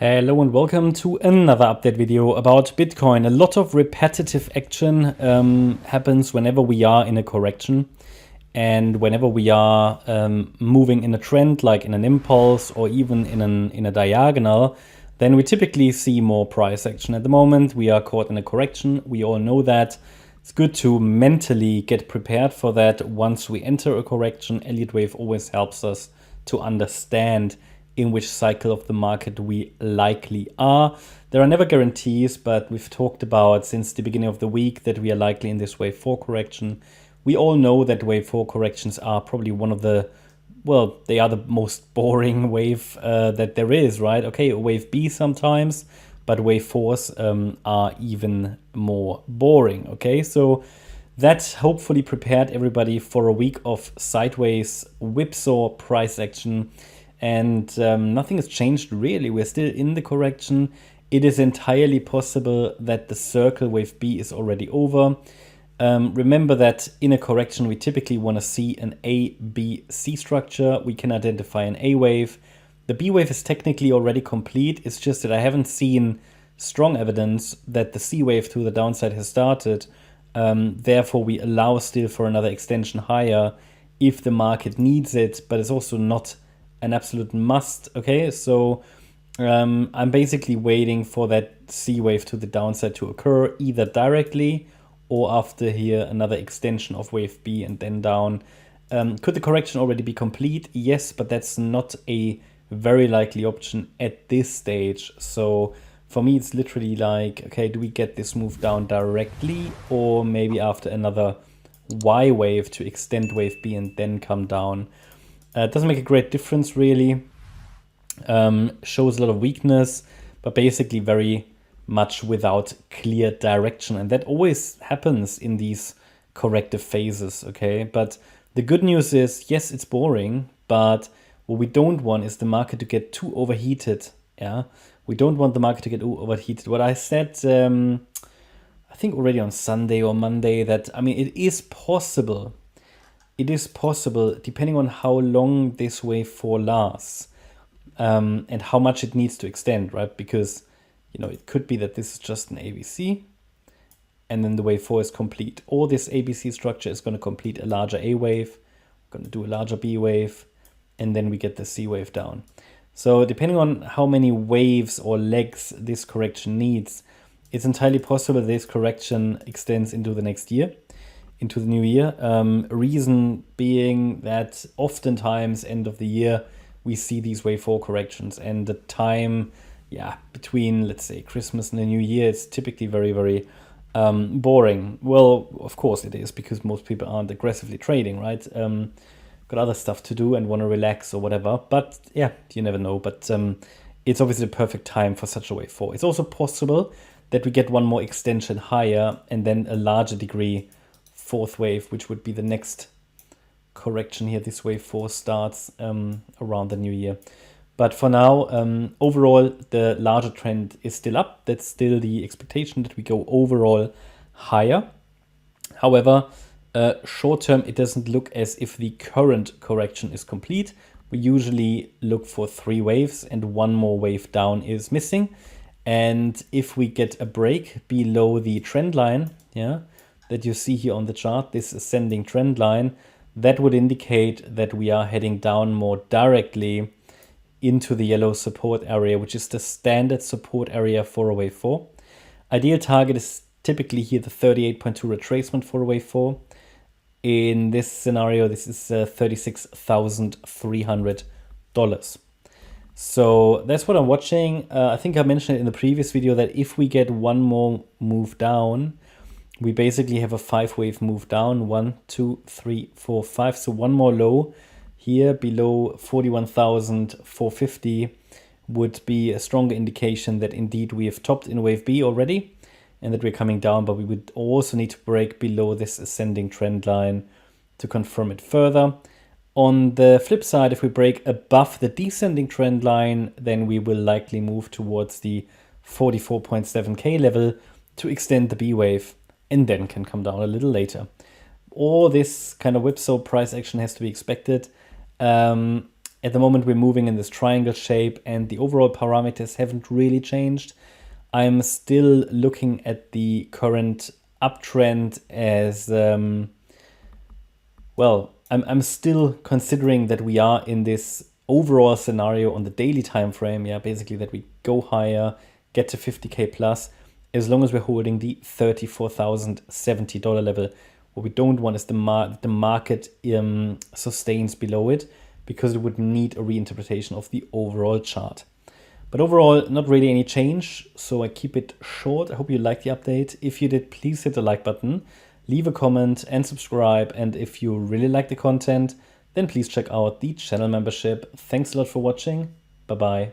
Hello and welcome to another update video about Bitcoin. A lot of repetitive action happens whenever we are in a correction and whenever we are moving in a trend, like in an impulse or even in a diagonal, then we typically see more price action. At the moment, we are caught in a correction. We all know that. It's good to mentally get prepared for that. Once we enter a correction, Elliott Wave always helps us to understand in which cycle of the market we likely are. There are never guarantees, but we've talked about since the beginning of the week that we are likely in this wave 4 correction. We all know that wave 4 corrections are probably one of the, well, they are the most boring wave that there is, right? Okay, wave B sometimes, but wave 4s are even more boring, okay? So that hopefully prepared everybody for a week of sideways whipsaw price action. And nothing has changed really. We're still in the correction. It is entirely possible that the circle wave B is already over. Remember that in a correction, we typically want to see an A, B, C structure. We can identify an A wave. The B wave is technically already complete. It's just that I haven't seen strong evidence that the C wave to the downside has started. Therefore, we allow still for another extension higher if the market needs it, but it's also not an absolute must. Okay, so I'm basically waiting for that C wave to the downside to occur either directly or after here another extension of wave B and then down. Could the correction already be complete? Yes, but that's not a very likely option at this stage. So for me, it's literally like, okay, do we get this move down directly or maybe after another Y wave to extend wave B and then come down? It doesn't make a great difference really, shows a lot of weakness, but basically very much without clear direction. And that always happens in these corrective phases, okay? But the good news is, yes, it's boring, but what we don't want is the market to get too overheated, yeah? We don't want the market to get overheated. What I said, I think already on Sunday or Monday, that, I mean, it is possible, depending on how long this wave 4 lasts and how much it needs to extend, right? Because, you know, it could be that this is just an ABC and then the wave 4 is complete. Or this ABC structure is going to complete a larger A wave, going to do a larger B wave, and then we get the C wave down. So depending on how many waves or legs this correction needs, it's entirely possible this correction extends into the next year, into the new year. Reason being that oftentimes end of the year we see these wave 4 corrections, and the time between, let's say, Christmas and the new year is typically very, very boring. Well, of course it is, because most people aren't aggressively trading, right? Got other stuff to do and want to relax or whatever, but yeah, you never know. But it's obviously the perfect time for such a wave 4. It's also possible that we get one more extension higher and then a larger degree fourth wave, which would be the next correction here. This wave 4 starts around the new year. But for now, overall, the larger trend is still up. That's still the expectation, that we go overall higher. However, short term, it doesn't look as if the current correction is complete. We usually look for 3 waves and one more wave down is missing. And if we get a break below the trend line, that you see here on the chart, this ascending trend line, that would indicate that we are heading down more directly into the yellow support area, which is the standard support area for a wave 4. Ideal target is typically here the 38.2 retracement for a wave 4. In this scenario, this is $36,300. So that's what I'm watching. I think I mentioned it in the previous video that if we get one more move down, we basically have a 5-wave move down, 1, 2, 3, 4, 5. So one more low here below 41,450 would be a stronger indication that indeed we have topped in wave B already and that we're coming down, but we would also need to break below this ascending trend line to confirm it further. On the flip side, if we break above the descending trend line, then we will likely move towards the 44.7K level to extend the B wave, and then can come down a little later. All this kind of whipsaw price action has to be expected. At the moment, we're moving in this triangle shape and the overall parameters haven't really changed. I'm still looking at the current uptrend as, well, I'm still considering that we are in this overall scenario on the daily time frame. Yeah, basically that we go higher, get to 50K plus, as long as we're holding the $34,070 level. What we don't want is the market sustains below it, because it would need a reinterpretation of the overall chart. But overall, not really any change, so I keep it short. I hope you liked the update. If you did, please hit the like button, leave a comment and subscribe. And if you really like the content, then please check out the channel membership. Thanks a lot for watching. Bye-bye.